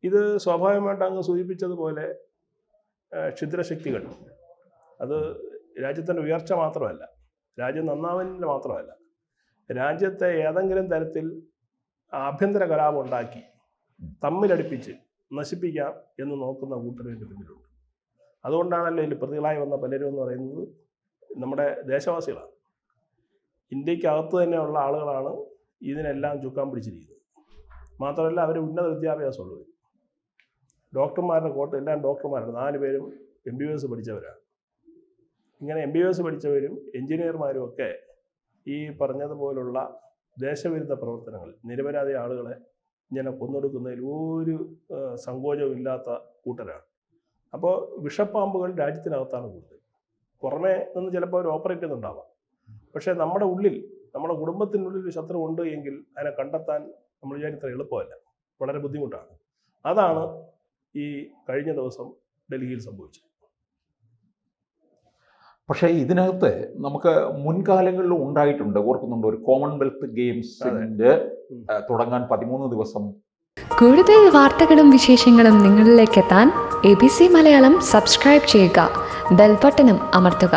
ഇത് സ്വാഭാവികമായിട്ട് അങ്ങ് സൂചിപ്പിച്ചതുപോലെ ക്ഷുദ്രശക്തികൾ അത് രാജ്യത്തിൻ്റെ ഉയർച്ച മാത്രമല്ല, രാജ്യം നന്നാവുന്നതിന് മാത്രമല്ല, രാജ്യത്തെ ഏതെങ്കിലും തരത്തിൽ ആഭ്യന്തര കലാപം ഉണ്ടാക്കി തമ്മിലടിപ്പിച്ച് നശിപ്പിക്കാം എന്ന് നോക്കുന്ന കൂട്ടരുടെ പിന്നിലുണ്ട്. അതുകൊണ്ടാണല്ലോ ഇതിൽ പ്രതികളായി വന്ന പലരും എന്ന് പറയുന്നത് നമ്മുടെ ദേശവാസികളാണ്. ഇന്ത്യക്കകത്ത് തന്നെയുള്ള ആളുകളാണ് ഇതിനെല്ലാം ചുക്കാൻ പിടിച്ചിരിക്കുന്നത്. മാത്രമല്ല അവർ ഉന്നത വിദ്യാഭ്യാസമുള്ളവർ, ഡോക്ടർമാരുടെ കോട്ട് എല്ലാം ഡോക്ടർമാരാണ്. 4 പേരും MBBS പഠിച്ചവരാണ്. ഇങ്ങനെ MBBS പഠിച്ചവരും എൻജിനീയർമാരും ഒക്കെ ഈ പറഞ്ഞതുപോലുള്ള ദേശവിരുദ്ധ പ്രവർത്തനങ്ങൾ, നിരപരാധി ആളുകളെ ഇങ്ങനെ കൊന്നൊടുക്കുന്നതിൽ ഒരു സങ്കോചവും ഇല്ലാത്ത കൂട്ടരാണ്. അപ്പോൾ വിഷപ്പാമ്പുകൾ രാജ്യത്തിനകത്താണ് കൂടുതൽ. പുറമേ നിന്ന് ചിലപ്പോൾ അവർ ഓപ്പറേറ്റ് ചെയ്യുന്നുണ്ടാവാം, പക്ഷേ നമ്മുടെ ഉള്ളിൽ, നമ്മുടെ കുടുംബത്തിനുള്ളിൽ ശത്രു ഉണ്ട് എങ്കിൽ അതിനെ കണ്ടെത്താൻ നമ്മൾ വിചാരിത്ര എളുപ്പമല്ല, വളരെ ബുദ്ധിമുട്ടാണ്. അതാണ് ഈ കഴിഞ്ഞ ദിവസം ഡൽഹിയിൽ സംഭവിച്ചത്. പക്ഷേ ഇതിനകത്ത് നമുക്ക് മുൻകാലങ്ങളിലും ഉണ്ടായിട്ടുണ്ട്, ഓർക്കുന്നുണ്ട്, ഒരു കോമൺവെൽത്ത് ഗെയിംസിൻ്റെ തുടങ്ങാൻ 13 ദിവസം. കൂടുതൽ വാർത്തകളും വിശേഷങ്ങളും നിങ്ങളിലേക്ക് എത്താൻ ABC മലയാളം സബ്സ്ക്രൈബ് ചെയ്യുക, ബെൽബട്ടനും അമർത്തുക.